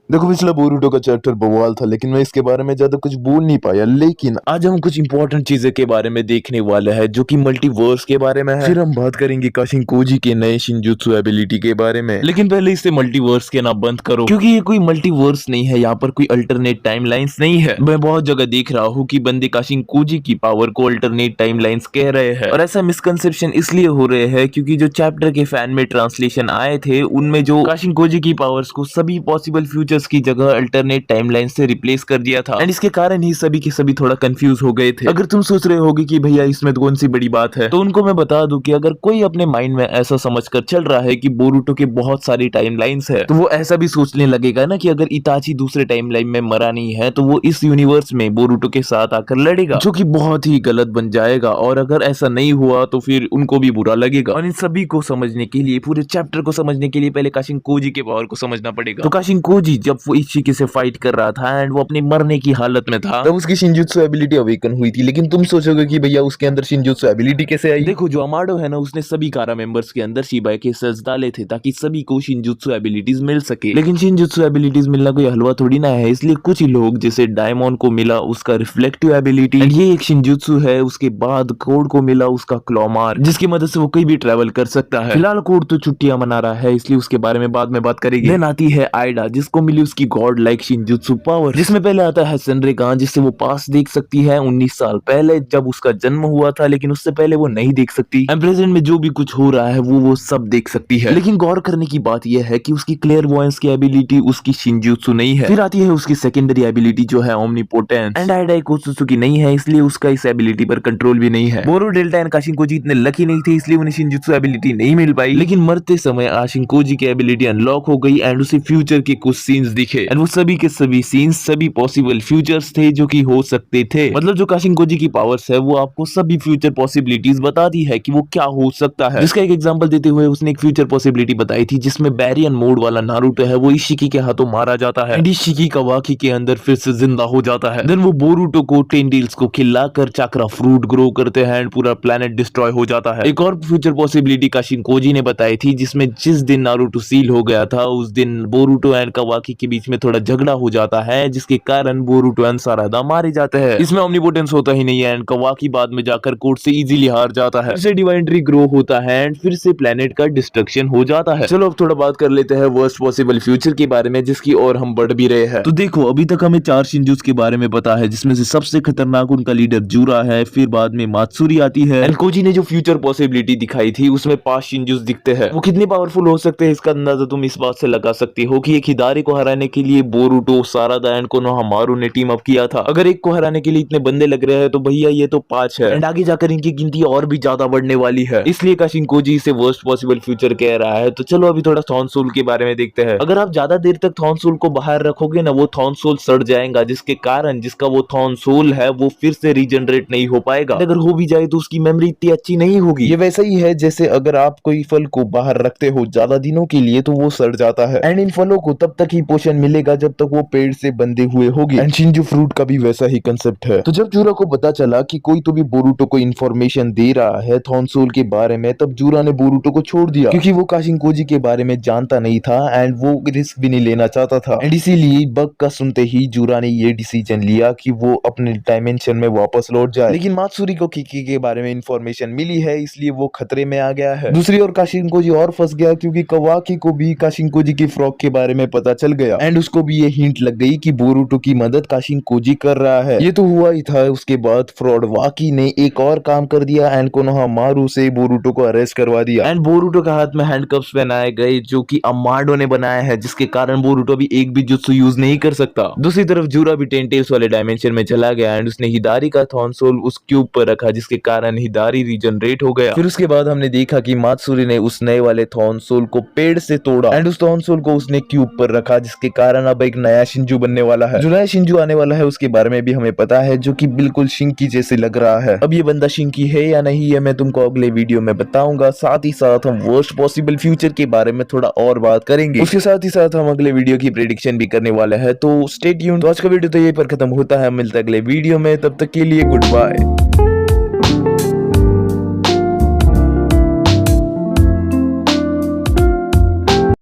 देखो पिछला बोरूटो का चैप्टर बवाल था, लेकिन मैं इसके बारे में ज्यादा कुछ बोल नहीं पाया। लेकिन आज हम कुछ इंपॉर्टेंट चीजें के बारे में देखने वाले हैं जो कि मल्टीवर्स के बारे में है। फिर हम बात करेंगे काशिनकोजी के नए शिनजुत्सु एबिलिटी के बारे में। लेकिन पहले इसे मल्टीवर्स के नाम बंद करो, क्योंकि ये कोई मल्टीवर्स नहीं है। यहाँ पर कोई अल्टरनेट टाइमलाइंस नहीं है। मैं बहुत जगह देख रहा हूँ कि बंदे काशिनकोजी की पावर को अल्टरनेट टाइमलाइंस कह रहे हैं, और ऐसा मिसकंसेप्शन इसलिए हो रहे हैं क्योंकि जो चैप्टर के फैन में ट्रांसलेशन आए थे उनमें जो काशिनकोजी की पावर्स को सभी पॉसिबल फ्यूचर्स की जगह अल्टरनेट टाइमलाइन से रिप्लेस कर दिया था, एंड इसके कारण ही सभी के सभी थोड़ा कंफ्यूज हो गए थे। अगर तुम सोच रहे होगे कि भैया इसमें तो कौन सी बड़ी बात है, तो उनको मैं बता दूं कि अगर कोई अपने माइंड में ऐसा समझकर चल रहा है कि बोरुटो के बहुत सारी टाइमलाइंस है, तो वो ऐसा भी सोचने लगेगा ना कि अगर इताची दूसरे टाइमलाइन में मरा नहीं है तो वो इस यूनिवर्स में बोरुटो के साथ आकर लड़ेगा, जो कि बहुत ही गलत बन जाएगा। और अगर ऐसा नहीं हुआ तो फिर उनको भी बुरा लगेगा। और इन सभी को समझने के लिए, पूरे चैप्टर को समझने के लिए पहले काशिनकोजी के पावर को समझना पड़ेगा। तो काशिनकोजी जब वो इशिकी से फाइट कर रहा था एंड वो अपने मरने की हालत में था, तब उसकी शिनजुत्सु एबिलिटी अवेकन हुई थी। लेकिन तुम सोचोगे कि भैया उसके अंदर शिनजुत्सु एबिलिटी कैसे आई? देखो, जो अमाडो है ना, उसने सभी कारा मेंबर्स के अंदर शिबा के सेल्स डाले थे ताकि सभी को शिनजुत्सु एबिलिटीज मिल सके। लेकिन शिनजुत्सु एबिलिटीज मिलना कोई हलवा थोड़ी ना है, इसलिए कुछ ही लोग जैसे डायमंड को मिला उसका रिफ्लेक्टिव एबिलिटी, एंड ये एक शिनजुत्सु है। उसके बाद कोड को मिला उसका क्लॉमार, जिसकी मदद से वो कहीं भी ट्रेवल कर सकता है। फिलहाल कोड तो छुट्टियां मना रहा है, इसलिए उसके बारे में बाद में बात करेंगे। देन आती है आइडा, जिसको मिली उसकी गॉड लाइक शिनजुत्सु पावर, जिसमें पहले आता है सेनरेगान, जिससे वो पास देख सकती है 19 साल पहले जब उसका जन्म हुआ था, लेकिन उससे पहले वो नहीं देख सकती। एंड प्रेजेंट में जो भी कुछ हो रहा है वो सब देख सकती है। लेकिन गौर करने की बात यह है कि उसकी क्लेयरवॉयंस की एबिलिटी उसकी शिनजुत्सु नहीं है। फिर आती है उसकी सेकेंडरी एबिलिटी जो है ओमनीपोटेंस, एंड आइडा की नहीं है, इसलिए उसका इस एबिलिटी पर कंट्रोल भी नहीं है। बोरो डेल्टा एंड काशिनकोजी इतने लकी नहीं थे, इसलिए उन्हें शिनजुत्सु एबिलिटी नहीं मिल पाई। लेकिन मरते समय काशिनकोजी की एबिलिटी अनलॉक हो गई एंड उसे फ्यूचर के कुछ सीन्स दिखे, एंड वो सभी के सभी सीन्स सभी पॉसिबल फ्यूचर्स थे जो कि हो सकते थे। मतलब जो काशिनकोजी की पावर्स है वो आपको सभी फ्यूचर पॉसिबिलिटीज बताती है कि वो क्या हो सकता है। जिसका एक एग्जांपल देते हुए उसने एक फ्यूचर पॉसिबिलिटी बताई थी जिसमें बैरियन मोड वाला नारुतो है वो इशिकी के हाथों मारा जाता है, एंड इशिकी कावाकी के अंदर फिर से जिंदा हो जाता है। देन वो बोरुटो को टेंडिल्स को खिलाकर चाक्रा फ्रूट ग्रो करते हैं एंड पूरा प्लेनेट डिस्ट्रॉय हो जाता है। एक और फ्यूचर पॉसिबिलिटी काशिनकोजी ने बताई थी जिसमें जिस दिन नारुतो सील हो गया था उस दिन बोरुटो एंड कावाकी के बीच में थोड़ा झगड़ा हो जाता है, जिसके कारण बोरुटो एंड सारादा मारे जाते हैं। इसमें ओमनीपोटेंस होता ही नहीं है एंड कावाकी बाद में जाकर कोर्ट से इजीली हार जाता है। फिर से डिवाइन ट्री ग्रो होता है एंड फिर से प्लेनेट का डिस्ट्रक्शन हो जाता है। चलो अब थोड़ा बात कर लेते हैं वर्स्ट पॉसिबल फ्यूचर के बारे में, जिसकी और हम बढ़ भी रहे हैं। तो देखो, अभी तक हमें 4 शिनजुत्सु के बारे में पता है, जिसमें से सबसे खतरनाक उनका लीडर जूरा है, फिर बाद में मात्सुरी आती है, एंड कोजी ने जो फ्यूचर पॉसिबिलिटी दिखाई थी उसमें 5 शिनजुत्सु दिखते हैं। वो कितने पावरफुल हो सकते हैं इसका अंदाजा तुम इस बात से लगा सकते हो कि एक हिदारी को हराने के लिए बोरुटो, सारादा एंड कोनोहामारू ने टीम अप किया था। अगर एक को हराने के लिए इतने बंदे लग रहे हैं तो भैया ये तो 5 है, एंड आगे जाकर इनकी गिनती और भी ज्यादा बढ़ने वाली है। इसलिए काशिनकोजी इसे वर्स्ट पॉसिबल फ्यूचर कह रहा है। तो चलो अभी थोड़ा थॉनसोल के बारे में देखते हैं। अगर आप ज्यादा देर तक थॉनसोल को बाहर रखोगे ना, वो थॉनसोल सड़ जाएगा, जिसके कारण जिसका वो थॉनसोल है वो फिर से रीजनरेट नहीं हो पाएगा। अगर हो भी जाए तो उसकी मेमोरी इतनी अच्छी नहीं होगी। ये वैसा ही है जैसे अगर आप कोई फल को बाहर रखते हो ज्यादा दिनों के लिए तो वो सड़ जाता है, एंड इन फलों को तब तक ही पोषण मिलेगा जब तक वो पेड़ से बंधे हुए होंगे। एंड शिनजू फ्रूट का भी वैसा ही कंसेप्ट है। तो जब जूरा को पता चला कि कोई तो भी बोरुटो को इन्फॉर्मेशन दे रहा है थॉनसोल के बारे में, तब जूरा ने बोरुटो को छोड़ दिया, क्योंकि वो काशिनकोजी के बारे में जानता नहीं था एंड वो रिस्क भी नहीं लेना चाहता था। एंड इसीलिए बग का सुनते ही जूरा ने ये डिसीजन लिया कि वो अपने डायमेंशन में वापस लौट जाए। लेकिन मात्सुरी को किकी के बारे में इंफॉर्मेशन मिली है, इसलिए वो खतरे में आ गया है। दूसरी ओर काशिनकोजी और फंस गया, क्योंकि कावाकी को भी काशिनकोजी की फ्रॉक के बारे में पता चल गया एंड उसको भी ये हिंट लग गई कि बोरुटो की मदद काशिनकोजी कर रहा है। ये तो हुआ ही था। उसके बाद फ्रॉड वाकी ने एक और काम कर दिया एंड कोनोहामारू से बोरुटो को अरेस्ट करवा दिया, एंड बोरुटो के हाथ में हैंडकफ्स पहनाए गए जो कि अमाडो ने बनाया है, जिसके कारण बोरुटो भी एक भी जुत्सु यूज नहीं कर सकता। दूसरी तरफ जूरा भी टेंटेल्स वाले डायमेंशन में चला गया एंड उसने हिदारी का थॉनसोल उस क्यूब पर रखा, जिसके कारण हिदारी रीजनरेट हो गया। फिर उसके बाद हमने देखा कि मात्सुरी ने उस नए वाले थॉनसोल को पेड़ से तोड़ा एंड उस थॉनसोल को उसने क्यूब पर रखा, जिसके कारण अब एक नया शिनजू बनने वाला है। जो नया शिनजू आने वाला है उसके बारे में भी हमें पता है, जो कि बिल्कुल शिंकी जैसे लग रहा है। अब ये बंदा शिंकी है या नहीं है मैं तुमको अगले वीडियो में बताऊंगा। साथ ही साथ हम वर्स्ट पॉसिबल फ्यूचर के बारे में थोड़ा और बात करेंगे। उसके साथ ही साथ हम अगले वीडियो की प्रेडिक्शन भी करने वाले हैं, तो स्टे ट्यून्ड। तो आज का वीडियो तो यही पर खत्म होता है, मिलता है अगले वीडियो में, तब तक के लिए गुड बाय।